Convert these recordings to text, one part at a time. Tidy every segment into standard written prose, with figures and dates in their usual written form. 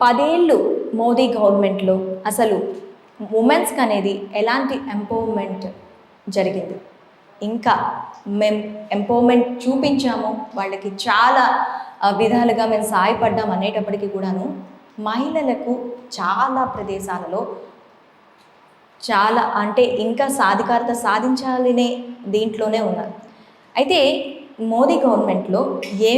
10 ఏళ్ళు మోదీ గవర్నమెంట్లో అసలు ఉమెన్స్కి అనేది ఎలాంటి ఎంపవర్మెంట్ జరిగింది? ఇంకా మేము ఎంపవర్మెంట్ చూపించాము, వాళ్ళకి చాలా విధాలుగా మేము సహాయపడ్డాం అనేటప్పటికీ కూడాను మహిళలకు చాలా ప్రదేశాలలో చాలా అంటే ఇంకా సాధికారత సాధించాలనే దీంట్లోనే ఉన్నారు. అయితే మోదీ గవర్నమెంట్లో ఏ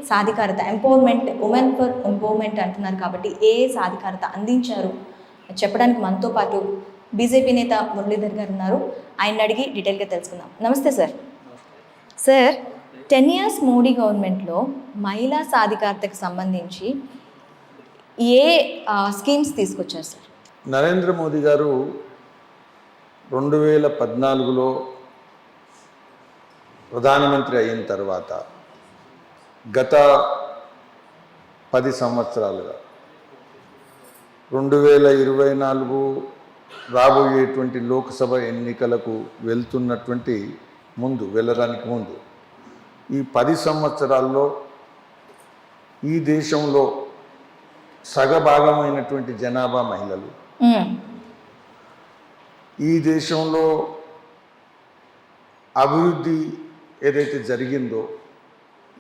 సాధికారత ఎంపవర్మెంట్, ఉమెన్ ఫర్ ఎంపవర్మెంట్ అంటున్నారు కాబట్టి ఏ సాధికారత అందించారు చెప్పడానికి మనతో పాటు బీజేపీ నేత మురళీధర్ గారు ఉన్నారు. ఆయన అడిగి డీటెయిల్గా తెలుసుకుందాం. నమస్తే సార్. సార్, 10 years మోడీ గవర్నమెంట్లో మహిళా సాధికారతకు సంబంధించి ఏ స్కీమ్స్ తీసుకొచ్చారు సార్? నరేంద్ర మోదీ గారు 2014లో ప్రధానమంత్రి అయిన తర్వాత గత 10 సంవత్సరాలుగా 2024 రాబోయేటువంటి లోక్సభ ఎన్నికలకు వెళ్ళడానికి ముందు ఈ 10 సంవత్సరాల్లో ఈ దేశంలో సగభాగమైనటువంటి జనాభా మహిళలు, ఈ దేశంలో అభివృద్ధి ఏదైతే జరిగిందో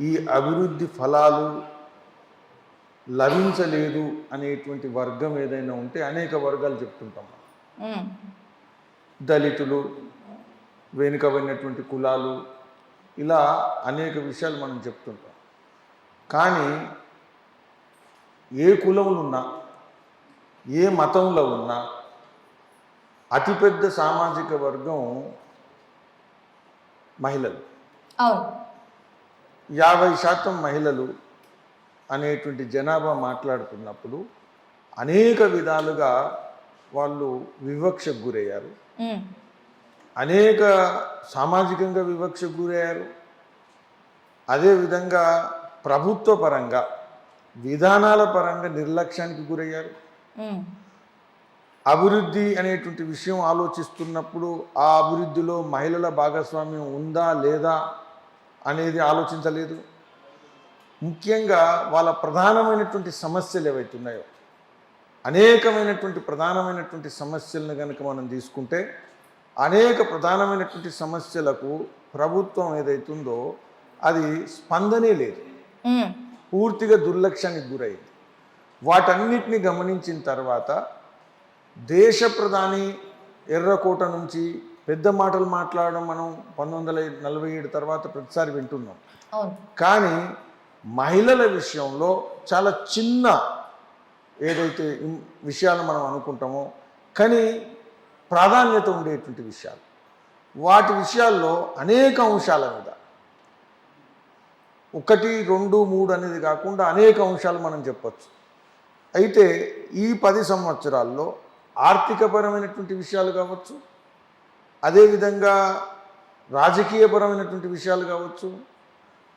ఈ అభివృద్ధి ఫలాలు లభించలేదు అనేటువంటి వర్గం ఏదైనా ఉంటే అనేక వర్గాలు చెప్తుంటాం. దళితులు, వెనుకబడినటువంటి కులాలు, ఇలా అనేక విషయాలు మనం చెప్తుంటాం. కానీ ఏ కులంలో ఉన్నా, ఏ మతంలో ఉన్నా అతిపెద్ద సామాజిక వర్గం మహిళలు. 50% మహిళలు అనేటువంటి జనాభా మాట్లాడుతున్నప్పుడు అనేక విధాలుగా వాళ్ళు వివక్షకు గురయ్యారు, అనేక సామాజికంగా వివక్షకు గురయ్యారు. అదేవిధంగా ప్రభుత్వ పరంగా, విధానాల పరంగా నిర్లక్ష్యానికి గురయ్యారు. అభివృద్ధి అనేటువంటి విషయం ఆలోచిస్తున్నప్పుడు ఆ అభివృద్ధిలో మహిళల భాగస్వామ్యం ఉందా లేదా అనేది ఆలోచించలేదు. ముఖ్యంగా వాళ్ళ ప్రధానమైనటువంటి సమస్యలు ఏవైతున్నాయో, అనేకమైనటువంటి ప్రధానమైనటువంటి సమస్యలను కనుక మనం తీసుకుంటే అనేక ప్రధానమైనటువంటి సమస్యలకు ప్రభుత్వం ఏదైతుందో అది స్పందనే లేదు, పూర్తిగా దుర్లక్ష్యానికి గురైంది. వాటన్నిటిని గమనించిన తర్వాత దేశ ప్రధాని ఎర్రకోట నుంచి పెద్ద మాటలు మాట్లాడడం మనం 1947 తర్వాత ప్రతిసారి వింటున్నాం. కానీ మహిళల విషయంలో చాలా చిన్న ఏదైతే విషయాలు మనం అనుకుంటామో కానీ ప్రాధాన్యత ఉండేటువంటి విషయాలు, వాటి విషయాల్లో అనేక అంశాల మీద 1, 2, 3 అనేది కాకుండా అనేక అంశాలు మనం చెప్పచ్చు. అయితే ఈ 10 సంవత్సరాల్లో ఆర్థికపరమైనటువంటి విషయాలు కావచ్చు, అదేవిధంగా రాజకీయపరమైనటువంటి విషయాలు కావచ్చు,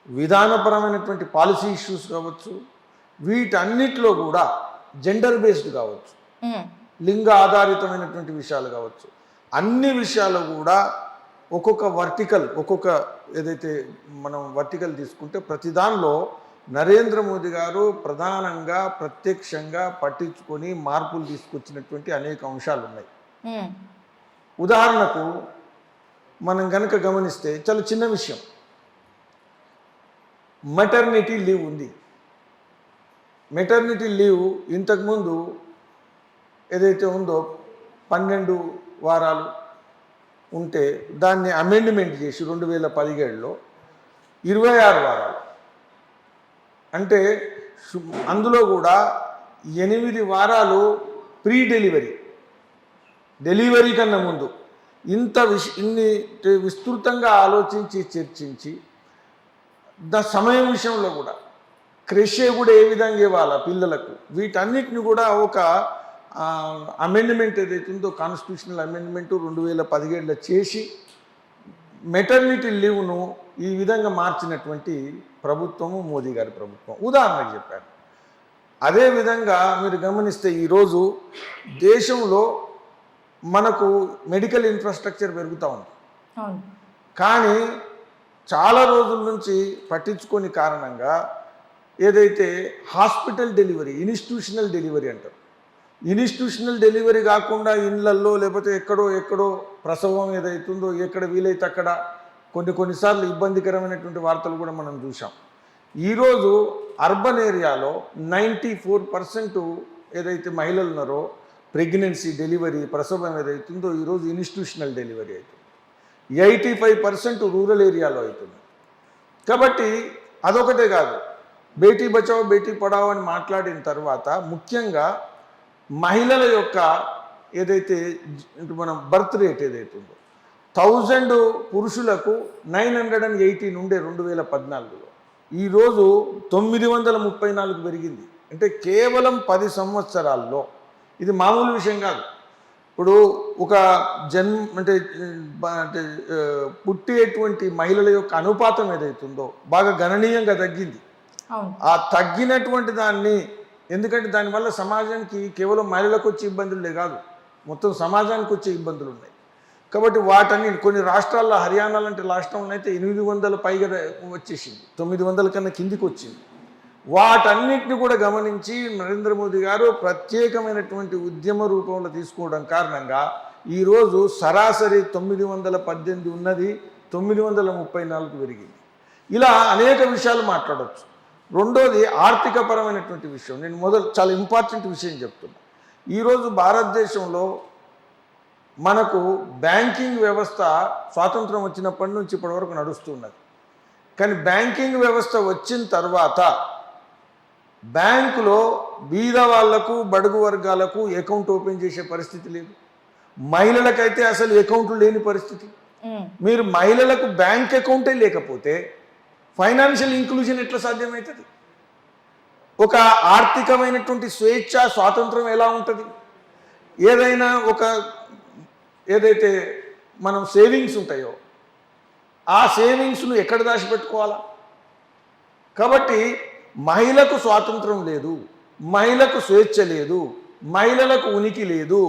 విధానపరమైనటువంటి పాలసీ ఇష్యూస్ కావచ్చు, వీటన్నిటిలో కూడా జెండర్ బేస్డ్ కావచ్చు, లింగ ఆధారితమైనటువంటి విషయాలు కావచ్చు, అన్ని విషయాలు కూడా ఒక్కొక్క ఏదైతే మనం వర్టికల్ తీసుకుంటే ప్రతి దానిలో నరేంద్ర మోదీ గారు ప్రధానంగా ప్రత్యక్షంగా పట్టించుకొని మార్పులు తీసుకొచ్చినటువంటి అనేక అంశాలు ఉన్నాయి. ఉదాహరణకు మనం కనుక గమనిస్తే చాలా చిన్న విషయం, మెటర్నిటీ లీవ్ ఉంది. మెటర్నిటీ లీవ్ ఇంతకుముందు ఏదైతే ఉందో 12 వారాలు ఉంటే దాన్ని అమెండ్మెంట్ చేసి 2017లో 26 వారాలు, అంటే అందులో కూడా 8 వారాలు ప్రీ డెలివరీ కన్నా ముందు ఇన్ని విస్తృతంగా ఆలోచించి చర్చించి సమయం విషయంలో కూడా క్రెషే కూడా ఏ విధంగా ఇవ్వాలా పిల్లలకు, వీటన్నిటిని కూడా ఒక అమెండ్మెంట్ ఏదైతే ఉందో కాన్స్టిట్యూషనల్ అమెండ్మెంట్ 2017లో చేసి మెటర్నిటీ లీవ్ను ఈ విధంగా మార్చినటువంటి ప్రభుత్వము మోదీ గారి ప్రభుత్వం. ఉదాహరణకు చెప్పారు. అదేవిధంగా మీరు గమనిస్తే ఈరోజు దేశంలో మనకు మెడికల్ ఇన్ఫ్రాస్ట్రక్చర్ పెరుగుతూ ఉంది, కానీ చాలా రోజుల నుంచి పట్టించుకోని కారణంగా ఏదైతే హాస్పిటల్ డెలివరీ, ఇన్స్టిట్యూషనల్ డెలివరీ అంటారు. ఇన్స్టిట్యూషనల్ డెలివరీ కాకుండా ఇళ్ళల్లో లేకపోతే ఎక్కడో ప్రసవం ఏదైతుందో ఎక్కడ వీలైతే అక్కడ కొన్నిసార్లు ఇబ్బందికరమైనటువంటి వార్తలు కూడా మనం చూసాం. ఈరోజు అర్బన్ ఏరియాలో 94% ఏదైతే మహిళలు ఉన్నారో ప్రెగ్నెన్సీ డెలివరీ ప్రసవం ఏదైతుందో ఈరోజు ఇన్స్టిట్యూషనల్ డెలివరీ అవుతుంది. 85% రూరల్ ఏరియాలో అవుతుంది. కాబట్టి అదొకటే కాదు, బేటీ బచావో బేటీ పడావో అని మాట్లాడిన తర్వాత ముఖ్యంగా మహిళల యొక్క ఏదైతే మనం బర్త్ రేట్ ఏదైతే ఉందో 1000 పురుషులకు 980 నుండే 2014లో ఈరోజు 934 పెరిగింది. అంటే కేవలం 10 సంవత్సరాల్లో. ఇది మామూలు విషయం కాదు. ఇప్పుడు ఒక అంటే పుట్టేటువంటి మహిళల యొక్క అనుపాతం ఏదైతుందో బాగా గణనీయంగా తగ్గింది. ఆ తగ్గినటువంటి దాన్ని, ఎందుకంటే దానివల్ల సమాజానికి కేవలం మహిళలకు వచ్చే ఇబ్బందులే కాదు, మొత్తం సమాజానికి వచ్చే ఇబ్బందులు ఉన్నాయి. కాబట్టి వాటన్ని కొన్ని రాష్ట్రాల్లో, హర్యానా లాంటి రాష్ట్రంలో అయితే 800 పైగా వచ్చేసింది, 900 కన్నా కిందికి వచ్చింది. వాటన్నిటిని కూడా గమనించి నరేంద్ర మోదీ గారు ప్రత్యేకమైనటువంటి ఉద్యమ రూపంలో తీసుకోవడం కారణంగా ఈరోజు సరాసరి 918 ఉన్నది 934 పెరిగింది. ఇలా అనేక విషయాలు మాట్లాడవచ్చు. రెండోది ఆర్థికపరమైనటువంటి విషయం. నేను చాలా ఇంపార్టెంట్ విషయం చెప్తున్నా. ఈరోజు భారతదేశంలో మనకు బ్యాంకింగ్ వ్యవస్థ స్వాతంత్రం వచ్చినప్పటి నుంచి ఇప్పటి వరకు నడుస్తున్నది. కానీ బ్యాంకింగ్ వ్యవస్థ వచ్చిన తర్వాత బ్యాంకులో బీద వాళ్లకు, బడుగు వర్గాలకు అకౌంట్ ఓపెన్ చేసే పరిస్థితి లేదు. మహిళలకైతే అసలు అకౌంట్లు లేని పరిస్థితి. మీరు మహిళలకు బ్యాంక్ అకౌంటే లేకపోతే ఫైనాన్షియల్ ఇంక్లూజన్ ఎట్లా సాధ్యమవుతుంది? ఒక ఆర్థికమైనటువంటి స్వేచ్ఛ, స్వాతంత్రం ఎలా ఉంటుంది? ఏదైనా ఏదైతే మనం సేవింగ్స్ ఉంటాయో ఆ సేవింగ్స్ను ఎక్కడ దాచిపెట్టుకోవాలా? కాబట్టి మహిళకు స్వాతంత్రం లేదు, మహిళకు స్వేచ్ఛ లేదు, మహిళలకు ఉనికి లేదు,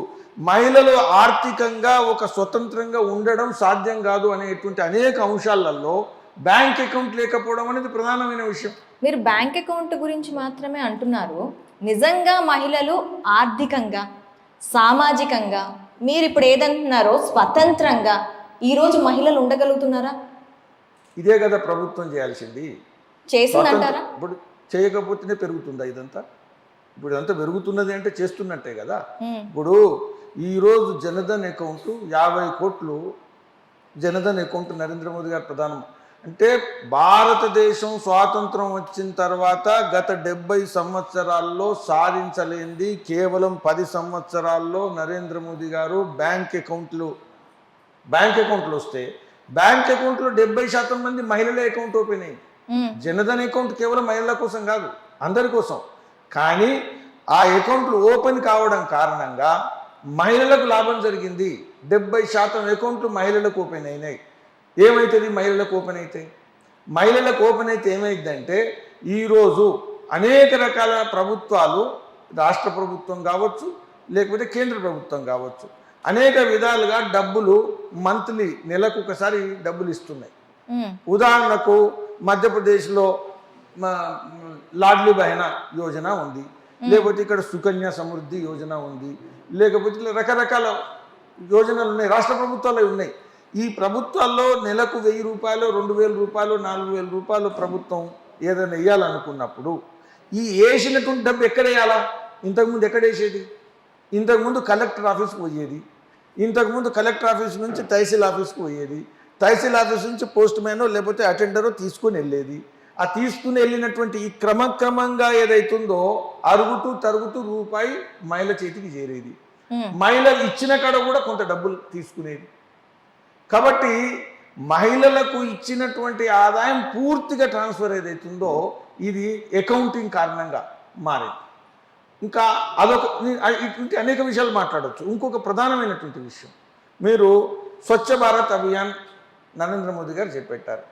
మహిళలు ఆర్థికంగా ఒక స్వతంత్రంగా ఉండడం సాధ్యం కాదు అనేటువంటి అనేక అంశాలలో బ్యాంక్ అకౌంట్ లేకపోవడం అనేది ప్రధానమైన విషయం. మీరు బ్యాంక్ అకౌంట్ గురించి మాత్రమే అంటున్నారు. నిజంగా మహిళలు ఆర్థికంగా, సామాజికంగా మీరు ఇప్పుడు ఏదంటున్నారో స్వతంత్రంగా ఈరోజు మహిళలు ఉండగలుగుతున్నారా? ఇదే కదా ప్రభుత్వం చేయాల్సింది. చేసిందంటారా? ఇప్పుడు చేయకపోతేనే పెరుగుతుందా ఇదంతా? ఇప్పుడు ఇదంతా పెరుగుతున్నది అంటే చేస్తున్నట్టే కదా. ఇప్పుడు ఈరోజు జనధన్ అకౌంట్ 50 కోట్లు జనధన్ అకౌంట్ నరేంద్ర మోదీ గారు ప్రధానం. అంటే భారతదేశం స్వాతంత్రం వచ్చిన తర్వాత గత 70 సంవత్సరాల్లో సాధించలేనిది కేవలం 10 సంవత్సరాల్లో నరేంద్ర మోదీ గారు బ్యాంక్ అకౌంట్లు వస్తే బ్యాంక్ అకౌంట్లో 70% మంది మహిళలే అకౌంట్ ఓపెన్ అయ్యింది. జనధన్ అకౌంట్ కేవలం మహిళల కోసం కాదు, అందరి కోసం. కానీ ఆ అకౌంట్లు ఓపెన్ కావడం కారణంగా మహిళలకు లాభం జరిగింది. 70% అకౌంట్లు మహిళలకు ఓపెన్ అయినాయి. ఏమవుతుంది మహిళలకు ఓపెన్ అయితే? మహిళలకు ఓపెన్ అయితే ఏమైందంటే ఈరోజు అనేక రకాల ప్రభుత్వాలు, రాష్ట్ర ప్రభుత్వం కావచ్చు లేకపోతే కేంద్ర ప్రభుత్వం కావచ్చు, అనేక విధాలుగా డబ్బులు మంత్లీ, నెలకు ఒకసారి డబ్బులు ఇస్తున్నాయి. ఉదాహరణకు మధ్యప్రదేశ్లో లాడ్లీ బహనా యోజన ఉంది, లేకపోతే ఇక్కడ సుకన్య సమృద్ధి యోజన ఉంది, లేకపోతే ఇలా రకరకాల యోజనలు ఉన్నాయి, రాష్ట్ర ప్రభుత్వాలు ఉన్నాయి. ఈ ప్రభుత్వాల్లో నెలకు 1000 రూపాయలు, 2000 రూపాయలు, 4000 రూపాయలు ప్రభుత్వం ఏదైనా వేయాలనుకున్నప్పుడు ఈ వేసినటువంటి డబ్బు ఎక్కడ వేయాలా? ఇంతకుముందు ఎక్కడ వేసేది? ఇంతకుముందు కలెక్టర్ ఆఫీస్కి పోయేది, ఇంతకుముందు కలెక్టర్ ఆఫీస్ నుంచి తహసీల్ ఆఫీస్కి పోయేది, తహసీల్ ఆఫీస్ నుంచి పోస్ట్ మ్యానో లేకపోతే అటెండరో తీసుకుని వెళ్ళేది. ఆ తీసుకుని వెళ్ళినటువంటి ఈ క్రమంగా ఏదైతుందో అరుగుతూ తరుగుతూ రూపాయి మహిళ చేతికి చేరేది. మహిళ ఇచ్చిన కాడ కూడా కొంత డబ్బులు తీసుకునేది. కాబట్టి మహిళలకు ఇచ్చినటువంటి ఆదాయం పూర్తిగా ట్రాన్స్ఫర్ ఏదైతుందో ఇది అకౌంటింగ్ కారణంగా మారింది. ఇంకా ఇటువంటి అనేక విషయాలు మాట్లాడవచ్చు. ఇంకొక ప్రధానమైనటువంటి విషయం, మీరు స్వచ్ఛ భారత్ అభియాన్ నరేంద్ర మోదీ గారు చేపట్టారు.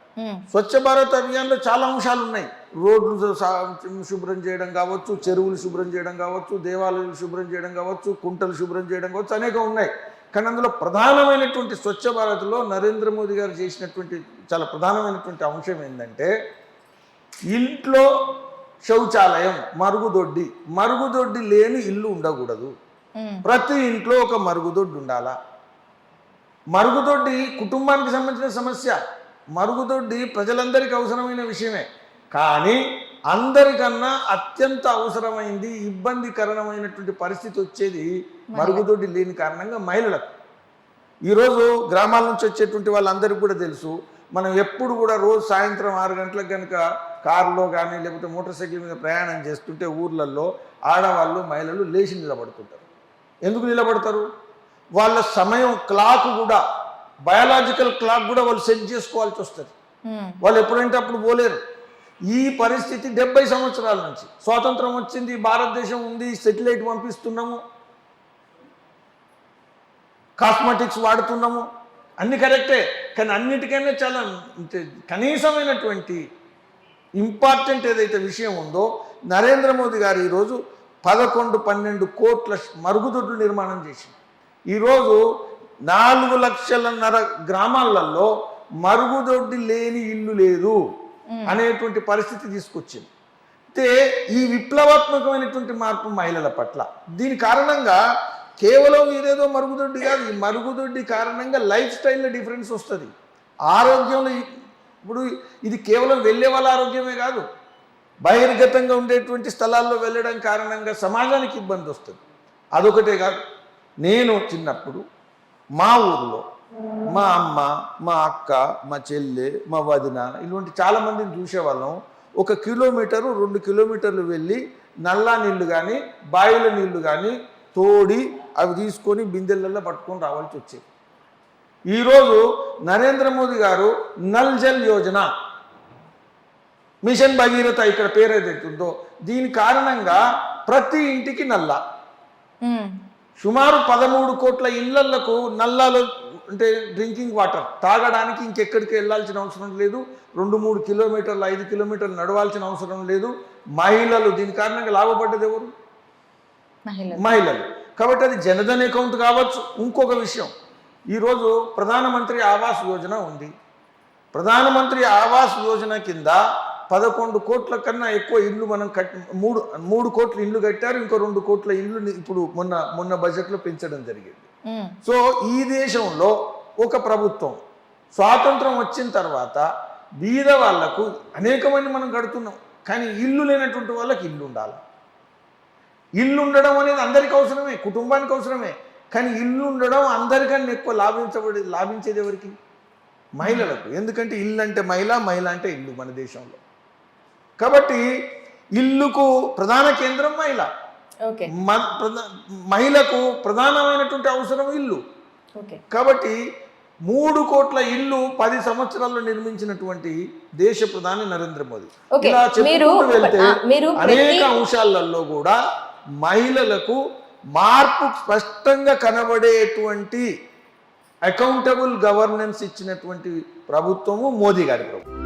స్వచ్ఛ భారత్ అభియాన్లో చాలా అంశాలు ఉన్నాయి. రోడ్లు శుభ్రం చేయడం కావచ్చు, చెరువులు శుభ్రం చేయడం కావచ్చు, దేవాలయాలు శుభ్రం చేయడం కావచ్చు, కుంటలు శుభ్రం చేయడం కావచ్చు, అనేకం ఉన్నాయి. కానీ అందులో ప్రధానమైనటువంటి స్వచ్ఛ భారత్లో నరేంద్ర మోదీ గారు చేసినటువంటి చాలా ప్రధానమైనటువంటి అంశం ఏంటంటే ఇంట్లో శౌచాలయం, మరుగుదొడ్డి లేని ఇల్లు ఉండకూడదు. ప్రతి ఇంట్లో ఒక మరుగుదొడ్డి ఉండాలా. మరుగుదొడ్డి కుటుంబానికి సంబంధించిన సమస్య, మరుగుదొడ్డి ప్రజలందరికీ అవసరమైన విషయమే. కానీ అందరికన్నా అత్యంత అవసరమైంది, ఇబ్బందికరమైనటువంటి పరిస్థితి వచ్చేది మరుగుదొడ్డి లేని కారణంగా మహిళలకు. ఈరోజు గ్రామాల నుంచి వచ్చేటువంటి వాళ్ళందరికీ కూడా తెలుసు, మనం ఎప్పుడు కూడా రోజు సాయంత్రం 6 గంటలకు కనుక కారులో కానీ లేకపోతే మోటార్ సైకిల్ మీద ప్రయాణం చేస్తుంటే ఊర్లలో ఆడవాళ్ళు మహిళలు లేచి నిలబడుతుంటారు. ఎందుకు నిలబడతారు? వాళ్ళ సమయం క్లాక్ కూడా, బయాలజికల్ క్లాక్ కూడా వాళ్ళు సెట్ చేసుకోవాల్సి వస్తుంది. వాళ్ళు ఎప్పుడంటే అప్పుడు పోలేరు. ఈ పరిస్థితి 70 సంవత్సరాల నుంచి, స్వాతంత్రం వచ్చింది, భారతదేశం ఉంది, సెటిలైట్ పంపిస్తున్నాము, కాస్మెటిక్స్ వాడుతున్నాము, అన్ని కరెక్టే. కానీ అన్నిటికైనా చాలా కనీసమైనటువంటి ఇంపార్టెంట్ ఏదైతే విషయం ఉందో, నరేంద్ర మోదీ గారు ఈరోజు 11-12 కోట్ల మరుగుదొడ్లు నిర్మాణం చేసింది. ఈరోజు 4.5 లక్షల గ్రామాలలో మరుగుదొడ్డి లేని ఇల్లు లేదు అనేటువంటి పరిస్థితి తీసుకొచ్చింది. అయితే ఈ విప్లవాత్మకమైనటువంటి మార్పు మహిళల పట్ల, దీని కారణంగా కేవలం ఇదేదో మరుగుదొడ్డి కాదు, ఈ మరుగుదొడ్డి కారణంగా లైఫ్ స్టైల్లో డిఫరెన్స్ వస్తుంది. ఆరోగ్యంలో ఇప్పుడు ఇది కేవలం వెళ్ళే వాళ్ళ ఆరోగ్యమే కాదు, బహిర్గతంగా ఉండేటువంటి స్థలాల్లో వెళ్ళడం కారణంగా సమాజానికి ఇబ్బంది వస్తుంది. అదొకటే కాదు, నేను చిన్నప్పుడు మా ఊర్లో మా అమ్మ, మా అక్క, మా చెల్లె, మా వదిన ఇలాంటి చాలామందిని చూసేవాళ్ళం. 1 కిలోమీటరు 2 కిలోమీటర్లు వెళ్ళి నల్లా నీళ్లు కానీ బావిల నీళ్లు కానీ తోడి అవి తీసుకొని బిందెలలో పట్టుకొని రావాల్సి వచ్చేది. ఈరోజు నరేంద్ర మోదీ గారు నల్ జల్ యోజన, మిషన్ భగీరథ ఇక్కడ పేరు ఏదైతుందో, దీని కారణంగా ప్రతి ఇంటికి నల్లా, సుమారు 13 కోట్ల ఇళ్లకు నల్లాలు అంటే డ్రింకింగ్ వాటర్ తాగడానికి ఇంకెక్కడికి వెళ్ళాల్సిన అవసరం లేదు. 2-3 కిలోమీటర్లు 5 కిలోమీటర్లు నడవాల్సిన అవసరం లేదు. మహిళలు దీని కారణంగా లాభపడ్డది ఎవరు? మహిళలు. కాబట్టి అది జనధన్ అకౌంట్ కావచ్చు. ఇంకొక విషయం, ఈరోజు ప్రధానమంత్రి ఆవాస్ యోజన ఉంది. ప్రధానమంత్రి ఆవాస్ యోజన కింద 11 కోట్ల కన్నా ఎక్కువ ఇల్లు మనం మూడు కోట్ల ఇల్లు కట్టారు. ఇంకో 2 కోట్ల ఇల్లు ఇప్పుడు మొన్న బడ్జెట్లో పెంచడం జరిగింది. సో ఈ దేశంలో ఒక ప్రభుత్వం స్వాతంత్రం వచ్చిన తర్వాత బీద వాళ్లకు అనేక మంది మనం కడుతున్నాం, కానీ ఇల్లు లేనటువంటి వాళ్ళకి ఇల్లు ఉండాలి. ఇల్లు ఉండడం అనేది అందరికీ అవసరమే, కుటుంబానికి అవసరమే. కానీ ఇల్లు ఉండడం అందరికన్నా ఎక్కువ లాభించేది ఎవరికి? మహిళలకు. ఎందుకంటే ఇల్లు అంటే మహిళ, మహిళ అంటే ఇల్లు మన దేశంలో. కాబట్టి ఇల్లుకు ప్రధాన కేంద్రం మహిళ. మహిళకు ప్రధానమైనటువంటి అవసరం ఇల్లు. కాబట్టి 3 కోట్ల ఇల్లు 10 సంవత్సరాల్లో నిర్మించినటువంటి దేశ ప్రధాని నరేంద్ర మోదీ. ఇలా చెప్పుకుంటూ వెళ్తే అనేక అంశాలలో కూడా మహిళలకు మార్పు స్పష్టంగా కనబడేటువంటి అకౌంటబుల్ గవర్నెన్స్ ఇచ్చినటువంటి ప్రభుత్వము మోదీ గారి ప్రభుత్వం.